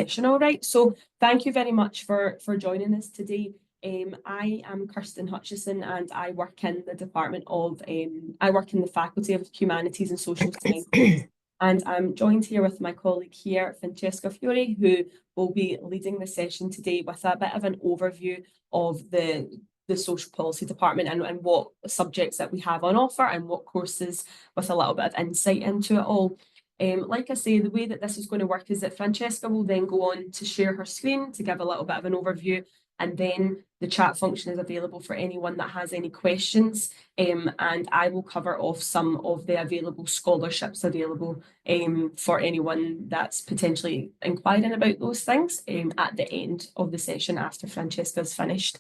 All right, so thank you very much for joining us today. I am Kirsten Hutchison and I work in the Faculty of Humanities and Social Sciences. And I'm joined here with my colleague here, Francesca Fiore, who will be leading the session today with a bit of an overview of the Social Policy Department and what subjects that we have on offer and what courses, with a little bit of insight into it all. Like I say, the way that this is going to work is that Francesca will then go on to share her screen to give a little bit of an overview, and then the chat function is available for anyone that has any questions, and I will cover off some of the available scholarships available for anyone that's potentially inquiring about those things at the end of the session after Francesca's finished.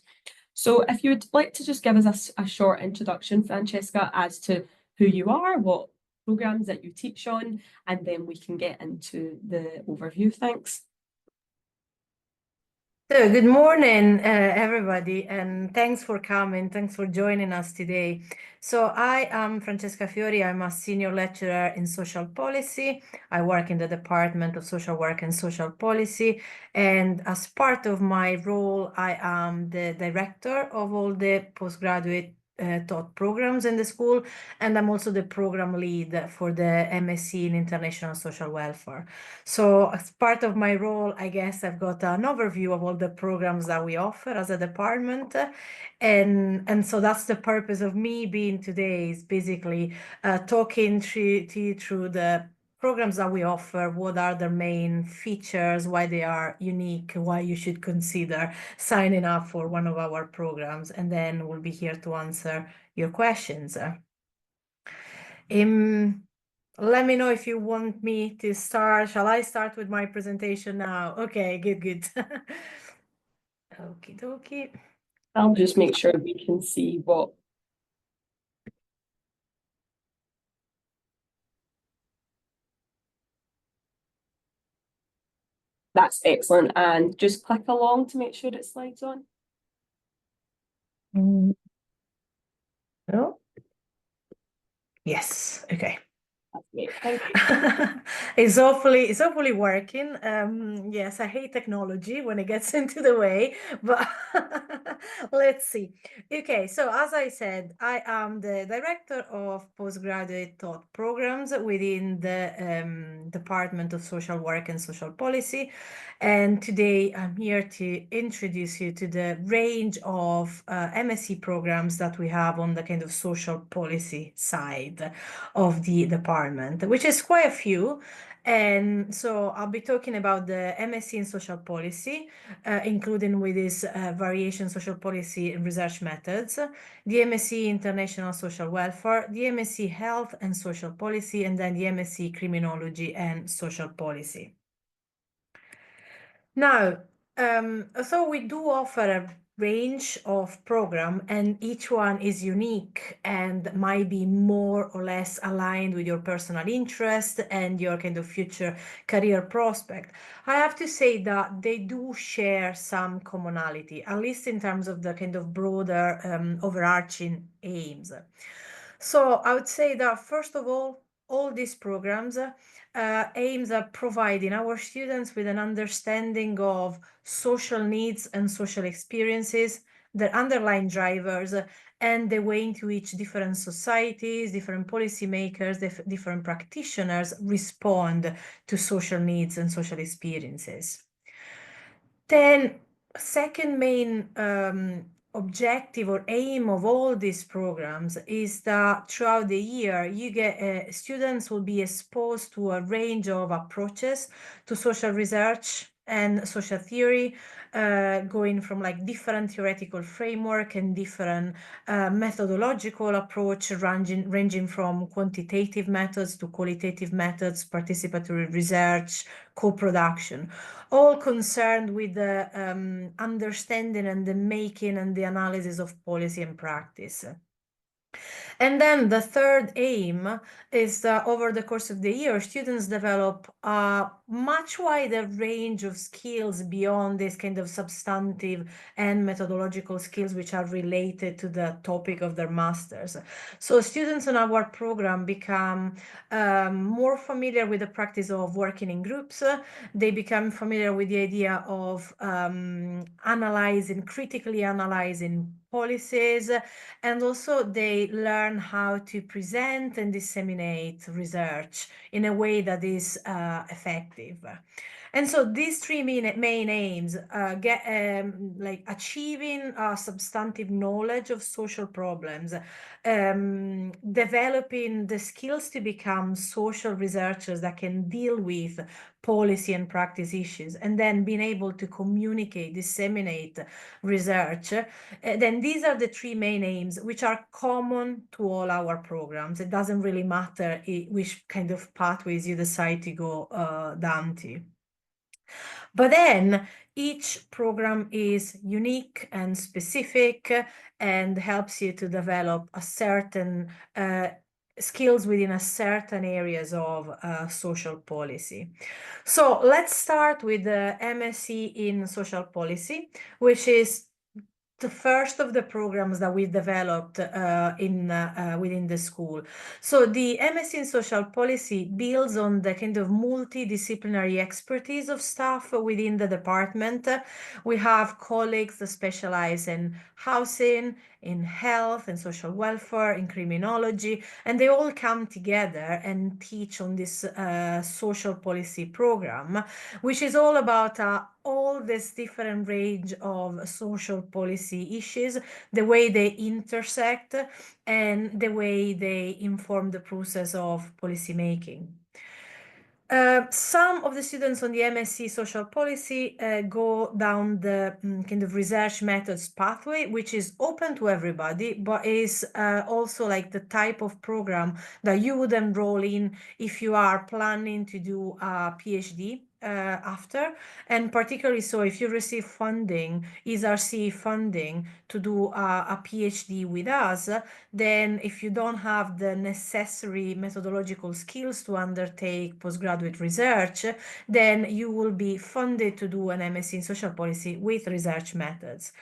So if you would like to just give us a short introduction, Francesca, as to who you are, what programs that you teach on, and then we can get into the overview. Thanks. So good morning, everybody, and thanks for coming. Thanks for joining us today. So I am Francesca Fiori. I'm a senior lecturer in social policy. I work in the Department of Social Work and Social Policy. And as part of my role, I am the director of all the postgraduate taught programs in the school, and I'm also the program lead for the MSc in International Social Welfare. So as part of my role, I guess I've got an overview of all the programs that we offer as a department. And so that's the purpose of me being today, is basically talking to you through the programs that we offer, what are their main features, why they are unique, why you should consider signing up for one of our programs, and then we'll be here to answer your questions. Let me know if you want me to start. Shall I start with my presentation now? Okay, good. Okie dokie. I'll just make sure we can see what. That's excellent. And just click along to make sure it slides on. No? Yes, okay. Thank you. It's hopefully working. Yes, I hate technology when it gets into the way, but let's see. Okay, so as I said, I am the director of postgraduate taught programs within the Department of Social Work and Social Policy. And today I'm here to introduce you to the range of MSc programs that we have on the kind of social policy side of the department, which is quite a few. And so I'll be talking about the MSc in Social Policy, including with this variation social policy and research methods, the MSc International Social Welfare, the MSc Health and Social Policy, and then the MSc Criminology and Social Policy. Now, so we do offer a range of program, and each one is unique and might be more or less aligned with your personal interest and your kind of future career prospect. I have to say that they do share some commonality, at least in terms of the kind of broader overarching aims. So I would say that first of all these programs aims at providing our students with an understanding of social needs and social experiences, their underlying drivers, and the way into which different societies, different policymakers, different practitioners respond to social needs and social experiences. Then, second main objective or aim of all these programs is that throughout the year you get students will be exposed to a range of approaches to social research and social theory, going from like different theoretical framework and different methodological approach, ranging from quantitative methods to qualitative methods, participatory research, co-production, all concerned with the understanding and the making and the analysis of policy and practice. And then the third aim is over the course of the year, students develop a much wider range of skills beyond this kind of substantive and methodological skills which are related to the topic of their masters. So students on our program become more familiar with the practice of working in groups. They become familiar with the idea of critically analyzing policies, and also they learn how to present and disseminate research in a way that is effective. And so these three main aims get like achieving substantive knowledge of social problems, developing the skills to become social researchers that can deal with policy and practice issues, and then being able to communicate, disseminate research. Then these are the three main aims which are common to all our programs. It doesn't really matter which kind of pathways you decide to go down to. But then each program is unique and specific and helps you to develop a certain skills within a certain areas of social policy. So let's start with the MSc in social policy, which is the first of the programs that we developed within the school. So the MSc in Social Policy builds on the kind of multidisciplinary expertise of staff within the department. We have colleagues that specialize in housing, in health and social welfare, in criminology, and they all come together and teach on this social policy program, which is all about all this different range of social policy issues, the way they intersect, and the way they inform the process of policy making. Some of the students on the MSc Social Policy go down the kind of research methods pathway, which is open to everybody, but is also like the type of program that you would enroll in if you are planning to do a PhD after, and particularly so if you receive funding, ESRC funding to do a PhD with us, then if you don't have the necessary methodological skills to undertake postgraduate research, then you will be funded to do an MSc in social policy with research methods.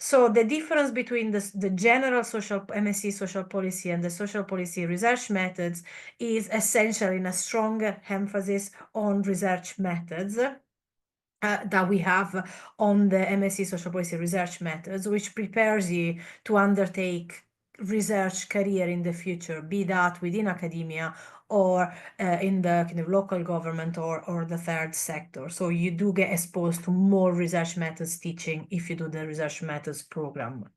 So the difference between the general MSc social policy and the social policy research methods is essentially in a stronger emphasis on research methods that we have on the MSc social policy research methods, which prepares you to undertake research career in the future, be that within academia or in the kind of local government or the third sector. So you do get exposed to more research methods teaching if you do the research methods program.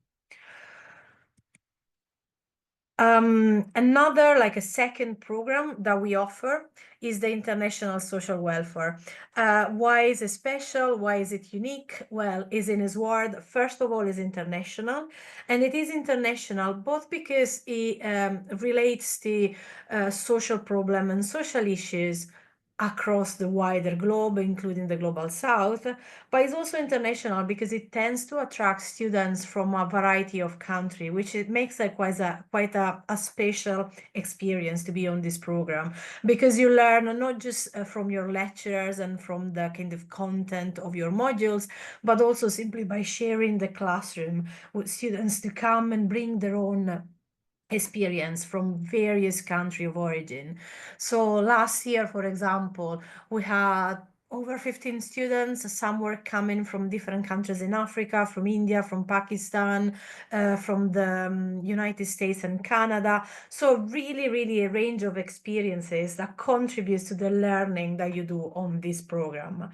Another, like a second program that we offer is the International Social Welfare. Why is it special? Why is it unique? Well, is in his word, first of all, is international. And it is international both because it relates to social problem and social issues across the wider globe, including the Global South, but it's also international because it tends to attract students from a variety of countries, which it makes it quite a special experience to be on this program, because you learn not just from your lecturers and from the kind of content of your modules, but also simply by sharing the classroom with students to come and bring their own experience from various country of origin. So last year, for example, we had over 15 students. Some were coming from different countries in Africa, from India, from Pakistan, from the United States and Canada. So really a range of experiences that contributes to the learning that you do on this program.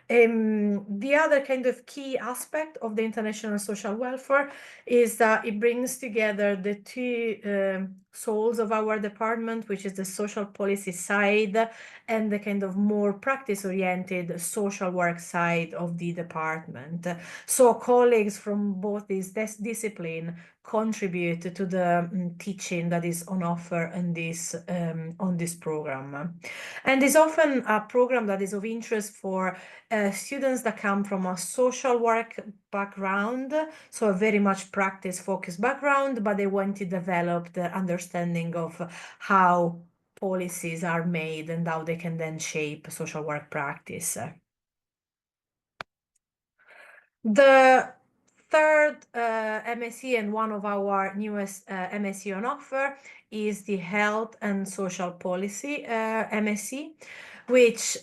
The other kind of key aspect of the International Social Welfare is that it brings together the two souls of our department, which is the social policy side and the kind of more practice-oriented social work side of the department. So colleagues from both these disciplines contribute to the teaching that is on offer in on this program. And it's often a program that is of interest for students that come from a social work background, so a very much practice-focused background, but they want to develop their understanding of how policies are made and how they can then shape social work practice. The third MSc and one of our newest MSc on offer is the Health and Social Policy MSc, which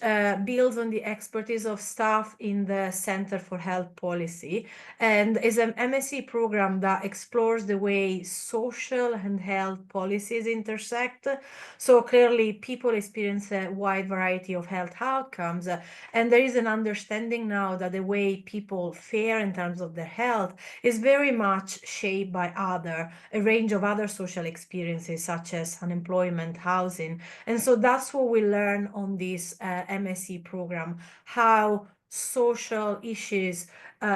builds on the expertise of staff in the Center for Health Policy and is an MSc program that explores the way social and health policies intersect. So clearly people experience a wide variety of health outcomes, and there is an understanding now that the way people fare in terms of their health is very much shaped by a range of other social experiences such as unemployment, housing. And so that's what we learn on this MSc program, how social issues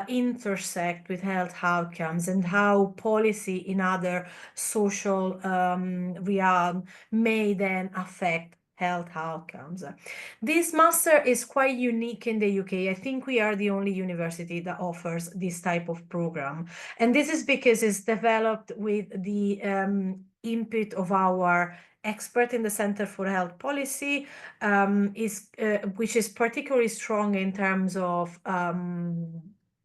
intersect with health outcomes and how policy in other social realm may then affect health outcomes. This master is quite unique in the UK. I think we are the only university that offers this type of program. And this is because it's developed with the input of our expert in the Center for Health Policy, which is particularly strong in terms of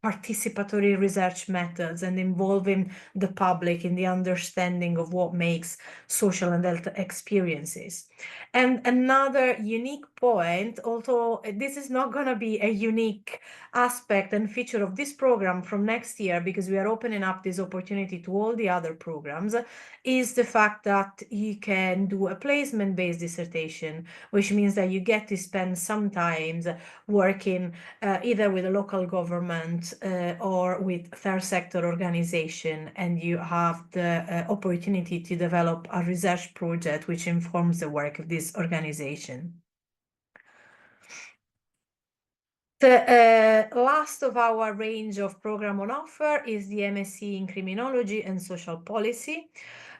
participatory research methods and involving the public in the understanding of what makes social and health experiences. And another unique point, although this is not going to be a unique aspect and feature of this program from next year, because we are opening up this opportunity to all the other programs, is the fact that you can do a placement-based dissertation, which means that you get to spend some time working either with a local government or with third sector organization, and you have the opportunity to develop a research project which informs the work of this organization. The last of our range of program on offer is the MSc in Criminology and Social Policy.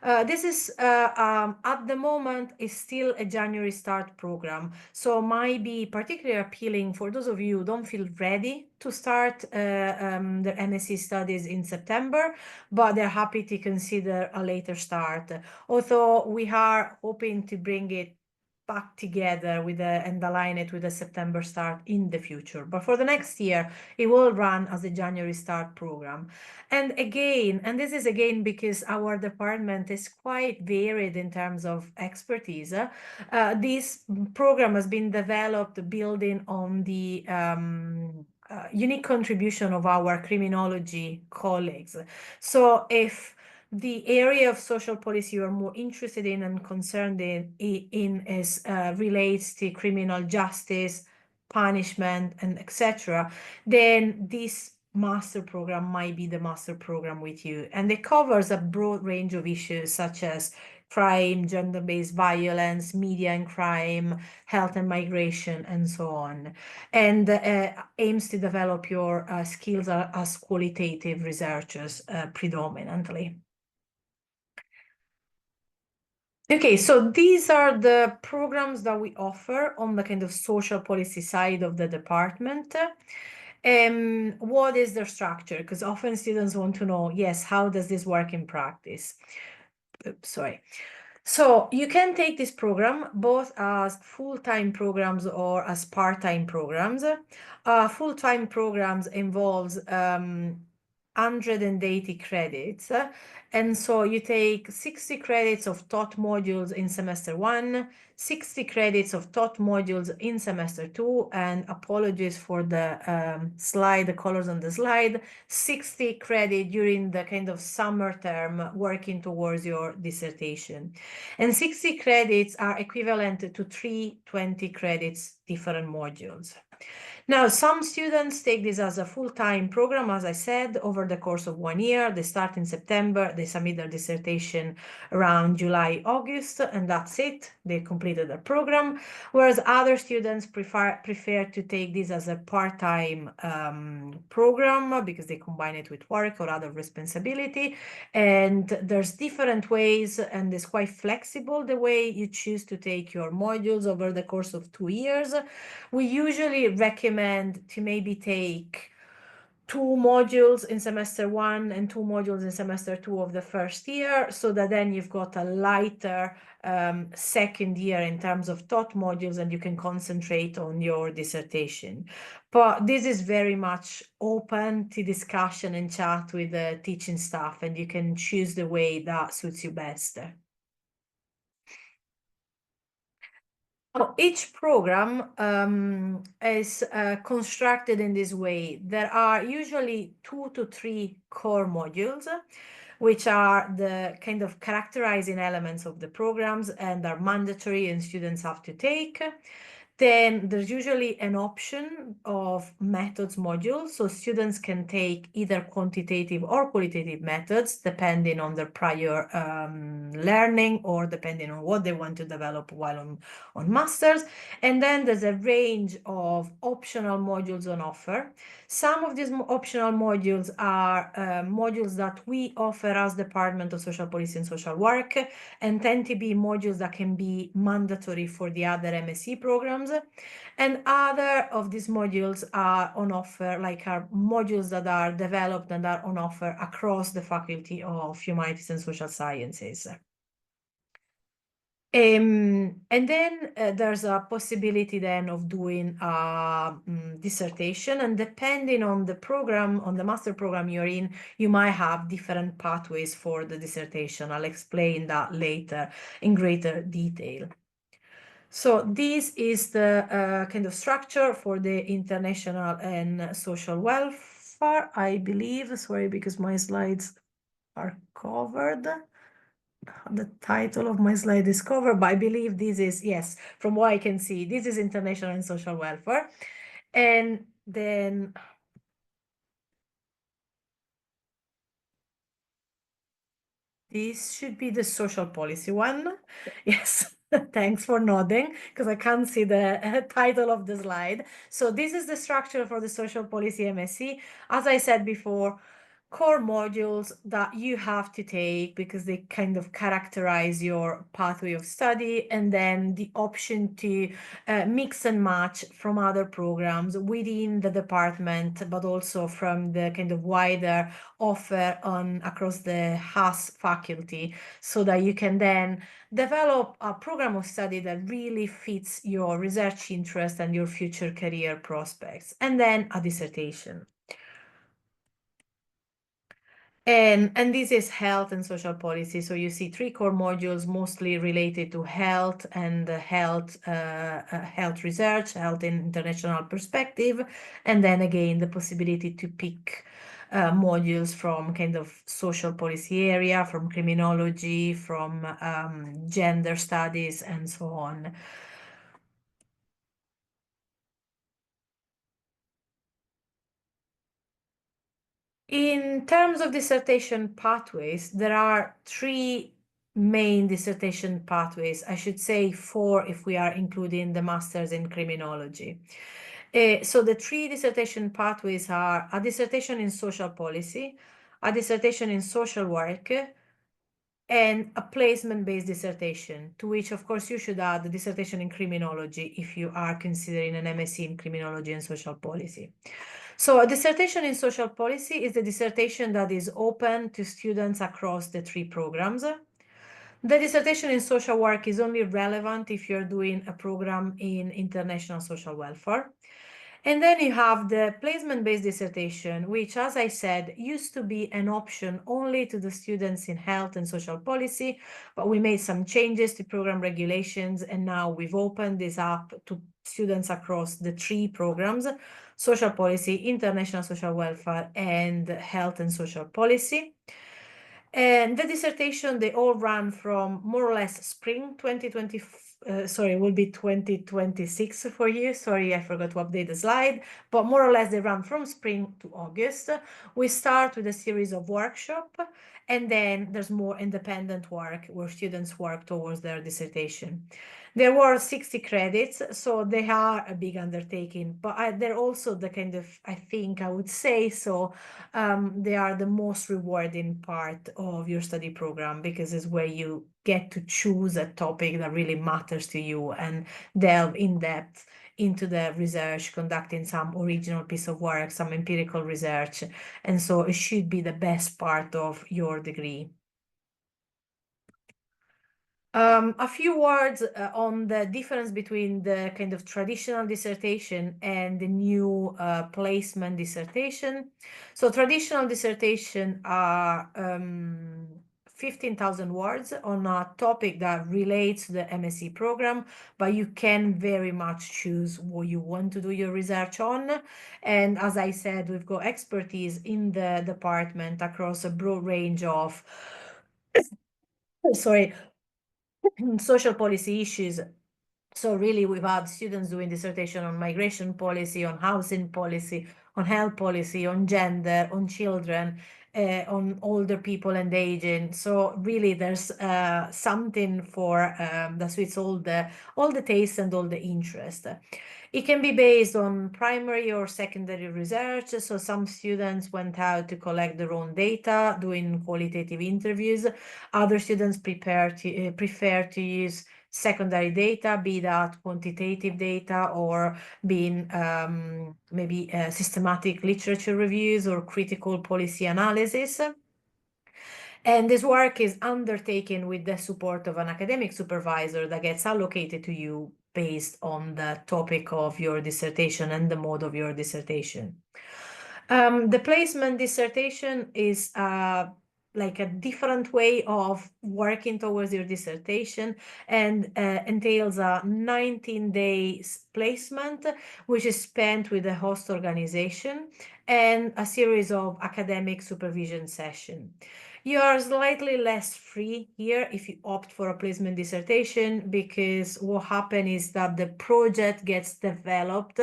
This is, at the moment, is still a January start program, so might be particularly appealing for those of you who don't feel ready to start their MSc studies in September, but they're happy to consider a later start. Although we are hoping to bring it back together with and align it with a September start in the future. But for the next year, it will run as a January start program. And again, and this is again because our department is quite varied in terms of expertise. This program has been developed building on the unique contribution of our criminology colleagues. So if the area of social policy you are more interested in and concerned in is relates to criminal justice, punishment, and etc., then this master program might be the master program with you. And it covers a broad range of issues such as crime, gender-based violence, media and crime, health and migration, and so on, and aims to develop your skills as qualitative researchers predominantly. Okay, so these are the programs that we offer on the kind of social policy side of the department. What is their structure? Because often students want to know, yes, how does this work in practice? Oops, sorry. So you can take this program both as full-time programs or as part-time programs. Full-time programs involves 180 credits. And so you take 60 credits of taught modules in semester 1, 60 credits of taught modules in semester 2, and apologies for the slide, the colors on the slide, 60 credit during the kind of summer term working towards your dissertation. And 60 credits are equivalent to 320 credits different modules. Now, some students take this as a full-time program, as I said, over the course of 1 year. They start in September, they submit their dissertation around July, August, and that's it. They completed their program. Whereas other students prefer to take this as a part-time program because they combine it with work or other responsibility. And there's different ways, and it's quite flexible the way you choose to take your modules over the course of 2 years. We usually recommend to maybe take 2 modules in semester 1 and 2 modules in semester 2 of the first year, so that then you've got a lighter second year in terms of taught modules, and you can concentrate on your dissertation. But this is very much open to discussion and chat with the teaching staff, and you can choose the way that suits you best. Each program is constructed in this way. There are usually 2 to 3 core modules, which are the kind of characterizing elements of the programs and are mandatory and students have to take. Then there's usually an option of methods module, so students can take either quantitative or qualitative methods depending on their prior learning or depending on what they want to develop while on masters. And then there's a range of optional modules on offer. Some of these optional modules are modules that we offer as Department of Social Policy and Social Work, and tend to be modules that can be mandatory for the other MSc programs. And other of these modules are on offer, like are modules that are developed and are on offer across the Faculty of Humanities and Social Sciences. And then there's a possibility then of doing a dissertation, and depending on the program, on the master program you're in, you might have different pathways for the dissertation. I'll explain that later in greater detail. So this is the kind of structure for the international and social welfare, I believe. Sorry, because my slides are covered. The title of my slide is covered, but I believe this is, yes, from what I can see, this is international and social welfare. And then this should be the social policy one. Yes, thanks for nodding, because I can't see the title of the slide. So this is the structure for the social policy MSc. As I said before, core modules that you have to take because they kind of characterize your pathway of study, and then the option to mix and match from other programs within the department, but also from the kind of wider offer across the HAS faculty, so that you can then develop a program of study that really fits your research interest and your future career prospects, and then a dissertation. And this is health and social policy. So you see 3 core modules mostly related to health and health research, health in international perspective, and then again the possibility to pick modules from kind of social policy area, from criminology, from gender studies, and so on. In terms of dissertation pathways, there are 3 main dissertation pathways. I should say 4 if we are including the masters in criminology. So the 3 dissertation pathways are a dissertation in social policy, a dissertation in social work, and a placement-based dissertation, to which, of course, you should add the dissertation in criminology if you are considering an MSc in criminology and social policy. So a dissertation in social policy is the dissertation that is open to students across the 3 programs. The dissertation in social work is only relevant if you're doing a program in international social welfare. And then you have the placement-based dissertation, which, as I said, used to be an option only to the students in health and social policy, but we made some changes to program regulations, and now we've opened this up to students across the 3 programs: social policy, international social welfare, and health and social policy. And the dissertation, they all run from more or less spring 2020, will be 2026 for you. Sorry, I forgot to update the slide, but more or less they run from spring to August. We start with a series of workshops, and then there's more independent work where students work towards their dissertation. There were 60 credits, so they are a big undertaking, but they're also the kind of, I think I would say so, they are the most rewarding part of your study program, because it's where you get to choose a topic that really matters to you and delve in depth into the research, conducting some original piece of work, some empirical research. And so it should be the best part of your degree. A few words on the difference between the kind of traditional dissertation and the new placement dissertation. So traditional dissertation are 15,000 words on a topic that relates to the MSc program, but you can very much choose what you want to do your research on. And as I said, we've got expertise in the department across a broad range of, sorry, social policy issues. So really, we've had students doing dissertation on migration policy, on housing policy, on health policy, on gender, on children, on older people and aging. So really, there's something for that suits all the tastes and all the interest. It can be based on primary or secondary research. So some students went out to collect their own data, doing qualitative interviews. Other students prefer to use secondary data, be that quantitative data or being maybe systematic literature reviews or critical policy analysis. And this work is undertaken with the support of an academic supervisor that gets allocated to you based on the topic of your dissertation and the mode of your dissertation. The placement dissertation is like a different way of working towards your dissertation and entails a 19 days placement, which is spent with the host organization and a series of academic supervision sessions. You are slightly less free here if you opt for a placement dissertation, because what happens is that the project gets developed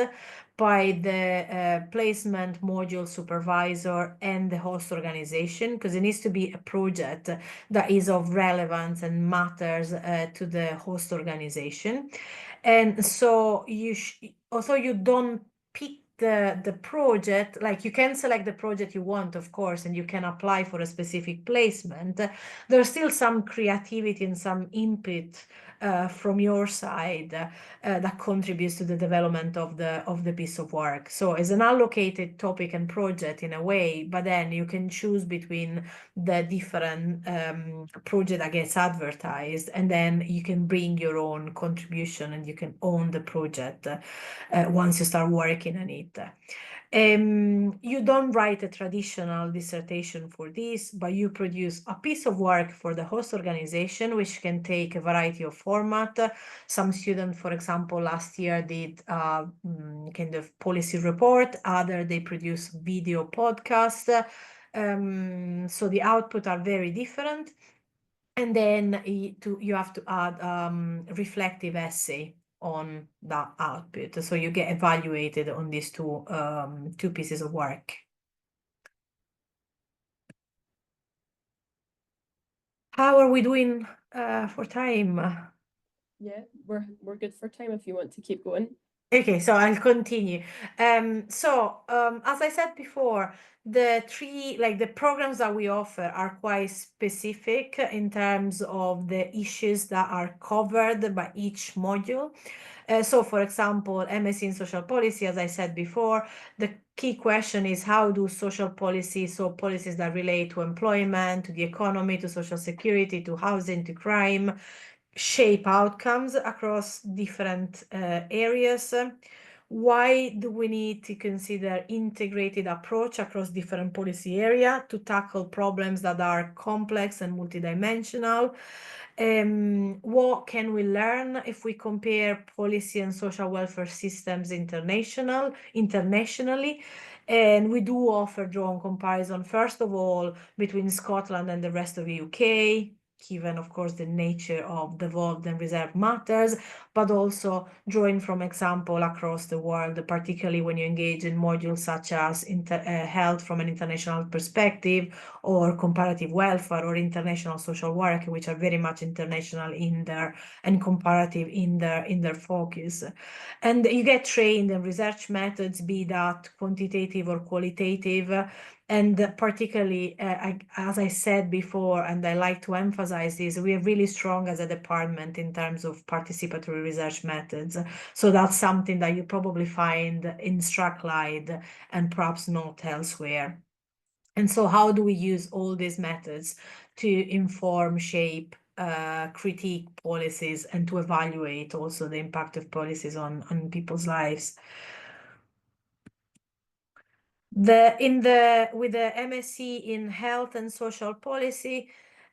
by the placement module supervisor and the host organization, because it needs to be a project that is of relevance and matters to the host organization. And so also you don't pick the project, like you can select the project you want, of course, and you can apply for a specific placement. There's still some creativity and some input from your side that contributes to the development of the piece of work. So it's an allocated topic and project in a way, but then you can choose between the different project that gets advertised, and then you can bring your own contribution and you can own the project once you start working on it. You don't write a traditional dissertation for this, but you produce a piece of work for the host organization, which can take a variety of format. Some students, for example, last year did kind of policy report. Other, they produce video podcast. So the output are very different. And then you have to add reflective essay on that output. So you get evaluated on these two pieces of work. How are we doing for time? Yeah, we're good for time if you want to keep going. Okay, so I'll continue. As I said before, the programs that we offer are quite specific in terms of the issues that are covered by each module. So for example, MSc in social policy, as I said before, the key question is how do social policies, so policies that relate to employment, to the economy, to social security, to housing, to crime, shape outcomes across different areas? Why do we need to consider integrated approach across different policy area to tackle problems that are complex and multidimensional? What can we learn if we compare policy and social welfare systems internationally? And we do offer drawn comparison, first of all, between Scotland and the rest of the UK, given, of course, the nature of devolved and reserved matters, but also drawing from example across the world, particularly when you engage in modules such as health from an international perspective, or comparative welfare, or international social work, which are very much international in their and comparative in their focus. And you get trained in research methods, be that quantitative or qualitative, And particularly, as I said before, and I like to emphasize this, we are really strong as a department in terms of participatory research methods. So that's something that you probably find in Strathclyde and perhaps not elsewhere. And so how do we use all these methods to inform, shape, critique policies, and to evaluate also the impact of policies on people's lives? With the MSc in Health and Social Policy,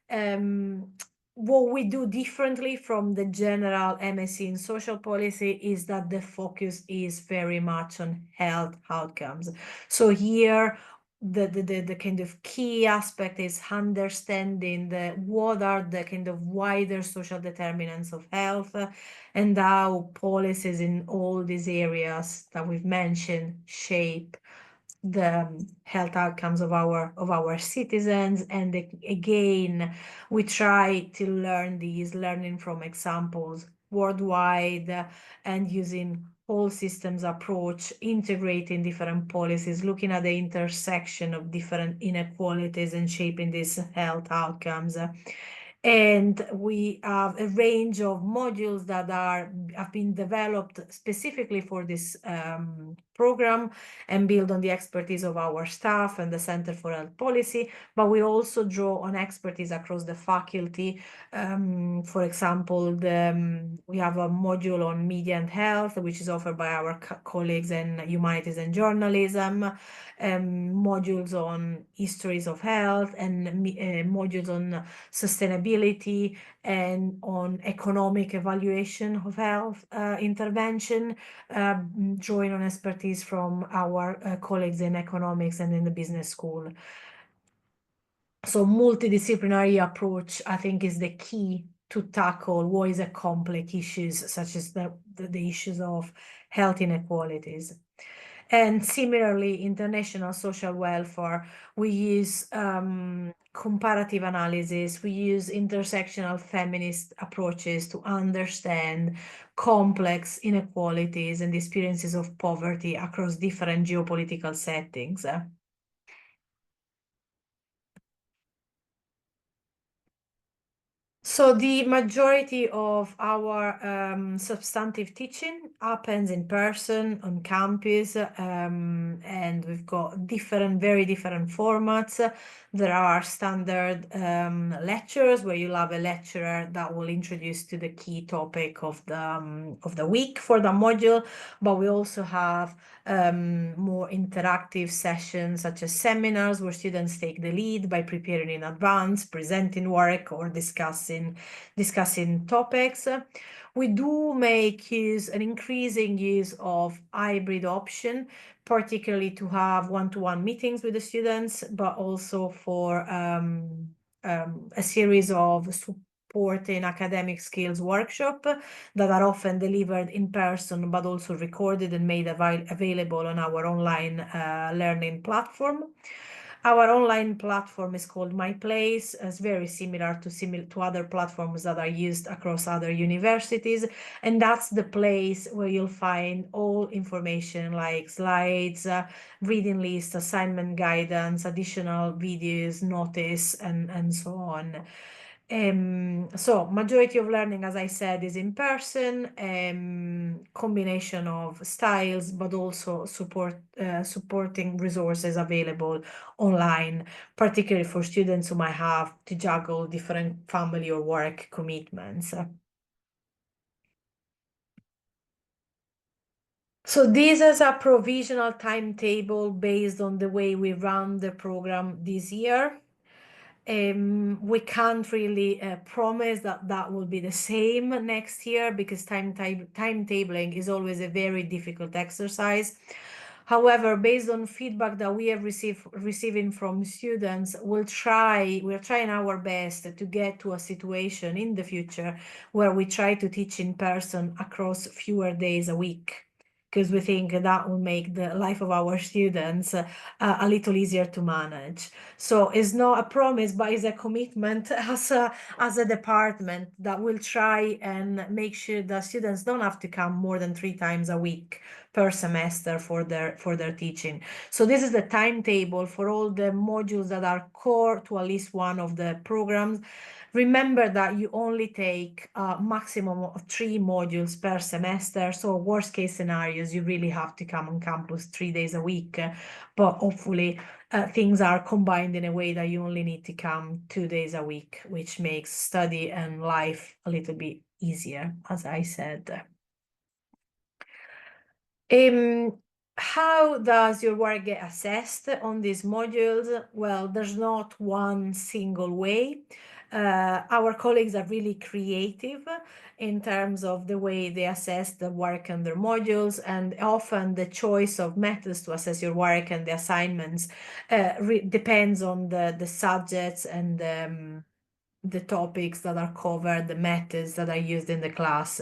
what we do differently from the general MSc in Social Policy is that the focus is very much on health outcomes. So here, the kind of key aspect is understanding what are the kind of wider social determinants of health, and how policies in all these areas that we've mentioned shape the health outcomes of our citizens. And again, we try to learning from examples worldwide, and using whole systems approach, integrating different policies, looking at the intersection of different inequalities and shaping these health outcomes. And we have a range of modules that have been developed specifically for this program and build on the expertise of our staff and the Center for Health Policy, but we also draw on expertise across the faculty. For example, we have a module on media and health, which is offered by our colleagues in humanities and journalism, modules on histories of health, and modules on sustainability and on economic evaluation of health intervention, drawing on expertise from our colleagues in economics and in the business school. So multidisciplinary approach, I think, is the key to tackle what is a complex issues, such as the issues of health inequalities. And similarly, international social welfare, we use comparative analysis, we use intersectional feminist approaches to understand complex inequalities and experiences of poverty across different geopolitical settings. So the majority of our substantive teaching happens in person on campus, and we've got very different formats. There are standard lectures where you'll have a lecturer that will introduce to the key topic of the week for the module, but we also have more interactive sessions such as seminars where students take the lead by preparing in advance, presenting work, or discussing topics. We do make an increasing use of hybrid option, particularly to have one-to-one meetings with the students, but also for a series of supporting academic skills workshop that are often delivered in person, but also recorded and made available on our online learning platform. Our online platform is called My Place. It's very similar to other platforms that are used across other universities. And that's the place where you'll find all information like slides, reading lists, assignment guidance, additional videos, notice, and so on. So majority of learning, as I said, is in person, combination of styles, but also supporting resources available online, particularly for students who might have to juggle different family or work commitments. So this is a provisional timetable based on the way we run the program this year. We can't really promise that will be the same next year, because timetabling is always a very difficult exercise. However, based on feedback that we have receiving from students, we're trying our best to get to a situation in the future where we try to teach in person across fewer days a week, because we think that will make the life of our students a little easier to manage. So it's not a promise, but it's a commitment as a department that will try and make sure that students don't have to come more than 3 times a week, per semester for their teaching. So this is the timetable for all the modules that are core to at least one of the programs. Remember that you only take a maximum of 3 modules per semester. So worst case scenarios, you really have to come on campus 3 days a week, but hopefully things are combined in a way that you only need to come 2 days a week, which makes study and life a little bit easier, as I said. How does your work get assessed on these modules? Well, there's not one single way. Our colleagues are really creative in terms of the way they assess the work on their modules, and often the choice of methods to assess your work and the assignments depends on the subjects and the topics that are covered, the methods that are used in the class.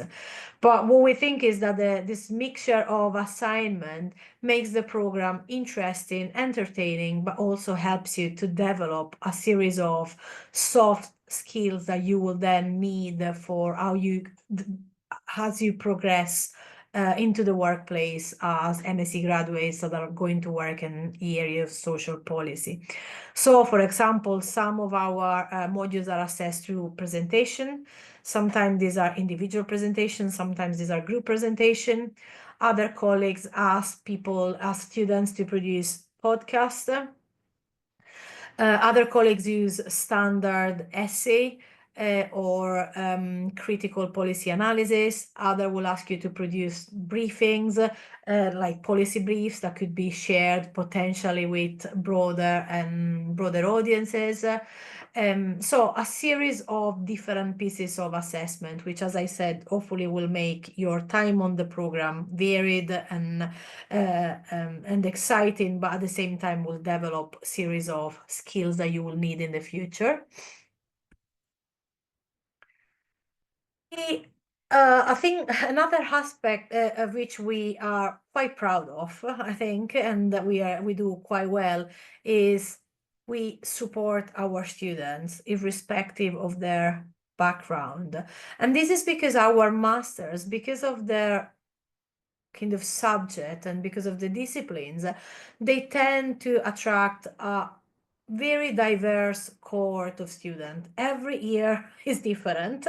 But what we think is that this mixture of assignment makes the program interesting, entertaining, but also helps you to develop a series of soft skills that you will then need for as you progress into the workplace as MSc graduates that are going to work in the area of social policy. So, for example, some of our modules are assessed through presentation. Sometimes these are individual presentations, sometimes these are group presentation. Other colleagues ask students to produce podcasts. Other colleagues use standard essay or critical policy analysis. Other will ask you to produce briefings, like policy briefs that could be shared potentially with broader audiences. So a series of different pieces of assessment, which, as I said, hopefully will make your time on the program varied and exciting, but at the same time will develop a series of skills that you will need in the future. I think another aspect of which we are quite proud of, I think, and that we do quite well, is we support our students irrespective of their background. And this is because our masters, because of their kind of subject and because of the disciplines, they tend to attract a very diverse cohort of students. Every year is different.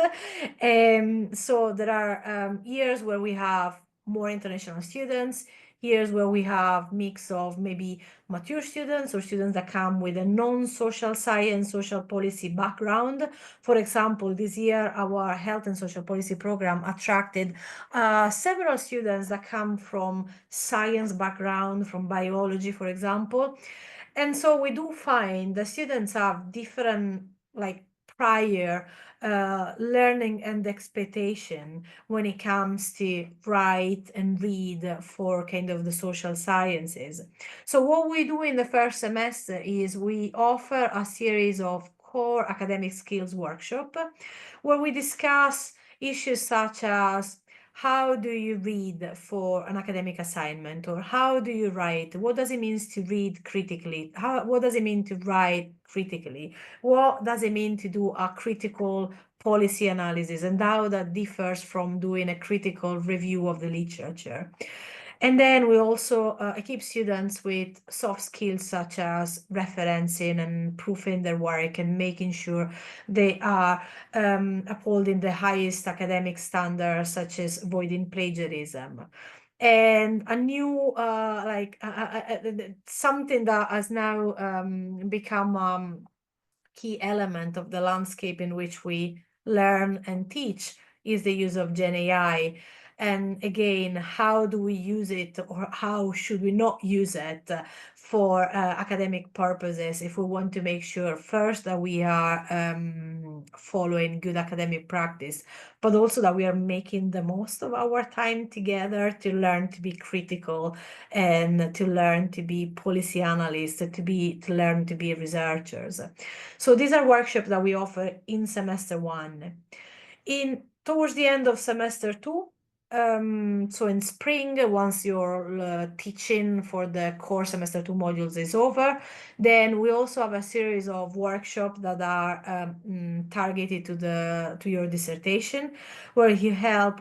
So there are years where we have more international students, years where we have mix of maybe mature students or students that come with a non-social science, social policy background. For example, this year, our health and social policy program attracted several students that come from science background, from biology, for example. And so we do find the students have different, like, prior learning and expectation when it comes to write and read for kind of the social sciences. So what we do in the first semester is we offer a series of core academic skills workshop where we discuss issues such as how do you read for an academic assignment, or how do you write? What does it mean to read critically? What does it mean to write critically? What does it mean to do a critical policy analysis, and how that differs from doing a critical review of the literature? And then we also equip students with soft skills such as referencing and proofing their work and making sure they are upholding the highest academic standards, such as avoiding plagiarism. And a new, something that has now become key element of the landscape in which we learn and teach is the use of Gen AI. And again, how do we use it, or how should we not use it for academic purposes if we want to make sure first that we are following good academic practice, but also that we are making the most of our time together to learn to be critical and to learn to be policy analysts, to learn to be researchers. So these are workshops that we offer in semester 1. Towards the end of semester 2, so in spring, once your teaching for the core semester 2 modules is over, then we also have a series of workshops that are targeted to your dissertation, where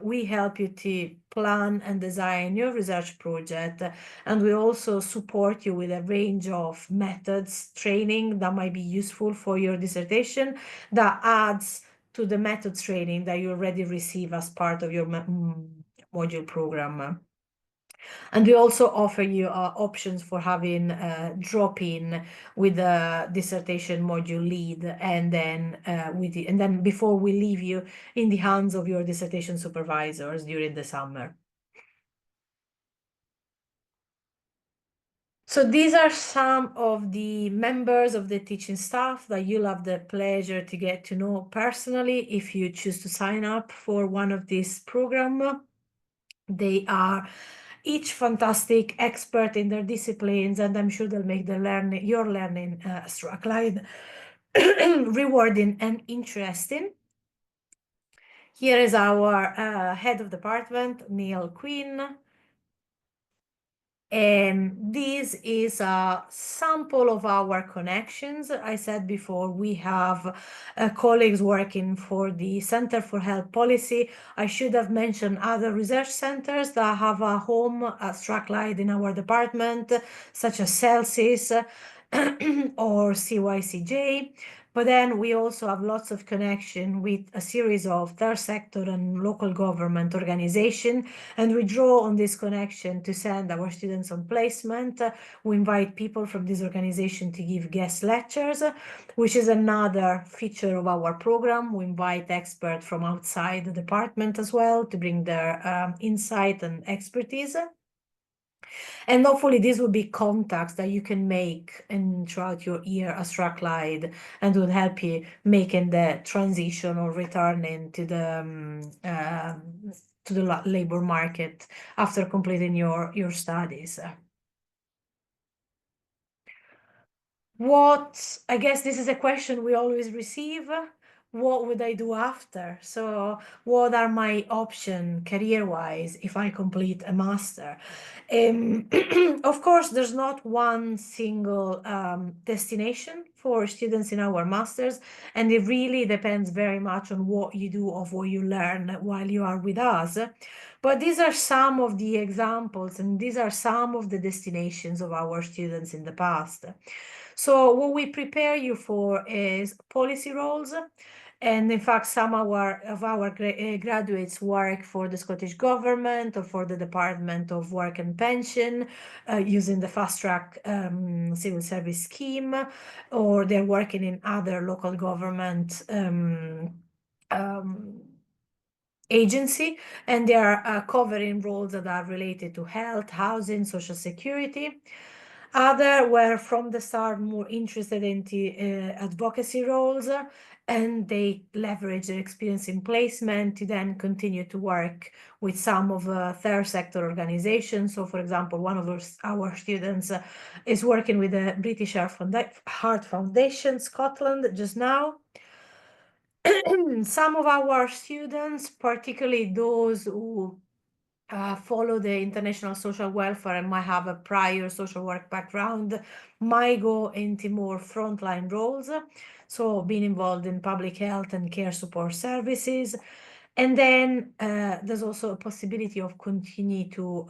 we help you to plan and design your research project. And we also support you with a range of methods, training that might be useful for your dissertation that adds to the methods training that you already receive as part of your module program. And we also offer you options for having drop-in with the dissertation module lead, and then before we leave you in the hands of your dissertation supervisors during the summer. So these are some of the members of the teaching staff that you'll have the pleasure to get to know personally if you choose to sign up for one of these programs. They are each fantastic expert in their disciplines, and I'm sure they'll make your learning Strathclyde rewarding and interesting. Here is our head of department, Neil Quinn. And this is a sample of our connections. I said before, we have colleagues working for the Center for Health Policy. I should have mentioned other research centers that have a home at Strathclyde in our department, such as Celsius or CYCJ. But then we also have lots of connection with a series of third sector and local government organizations, and we draw on this connection to send our students on placement. We invite people from this organization to give guest lectures, which is another feature of our program. We invite experts from outside the department as well to bring their insight and expertise. And hopefully this will be contacts that you can make throughout your year at Strathclyde, and will help you making the transition or returning to the labor market after completing your studies. I guess this is a question we always receive. What would I do after? So what are my options career-wise if I complete a master? Of course, there's not one single destination for students in our masters, and it really depends very much on what you do or what you learn while you are with us. But these are some of the examples, and these are some of the destinations of our students in the past. So what we prepare you for is policy roles. And in fact, some of our graduates work for the Scottish Government or for the Department of Work and Pension using the fast track civil service scheme, or they're working in other local government agency, and they are covering roles that are related to health, housing, social security. Other were from the start more interested in advocacy roles, and they leverage their experience in placement to then continue to work with some of third sector organizations. So for example, one of our students is working with the British Heart Foundation Scotland just now. Some of our students, particularly those who follow the international social welfare and might have a prior social work background, might go into more frontline roles, so being involved in public health and care support services. And then there's also a possibility of continue to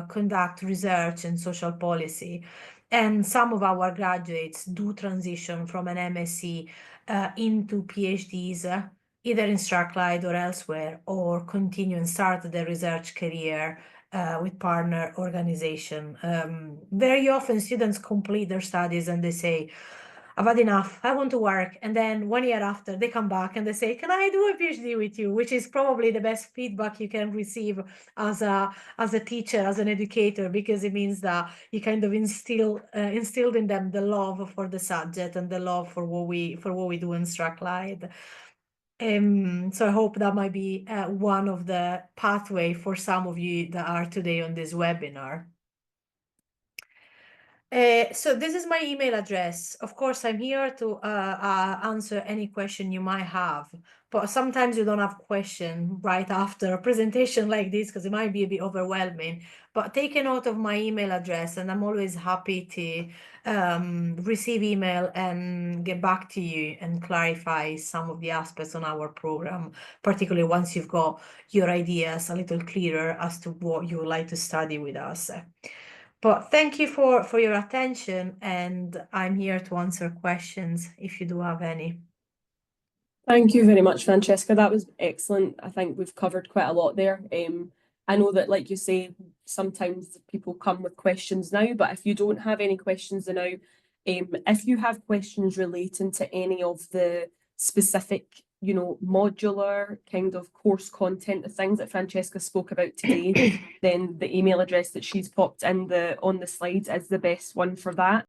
conduct research in social policy. And some of our graduates do transition from an MSc into PhDs, either in Strathclyde or elsewhere, or continue and start their research career with partner organization. Very often students complete their studies and they say, I've had enough, I want to work. And then 1 year after, they come back and they say, can I do a PhD with you? Which is probably the best feedback you can receive as a teacher, as an educator, because it means that you kind of instilled in them the love for the subject and the love for what we do in Strathclyde. So I hope that might be one of the pathway for some of you that are today on this webinar. So this is my email address. Of course, I'm here to answer any question you might have. but sometimes you don't have question right after a presentation like this because it might be a bit overwhelming. But take a note of my email address, and I'm always happy to receive email and get back to you and clarify some of the aspects on our program, particularly once you've got your ideas a little clearer as to what you would like to study with us. But thank you for your attention, and I'm here to answer questions if you do have any. Thank you very much, Francesca. That was excellent. I think we've covered quite a lot there. I know that, like you say, sometimes people come with questions now, but if you don't have any questions now, if you have questions relating to any of the specific, modular kind of course content, the things that Francesca spoke about today, then the email address that she's popped in on the slides is the best one for that.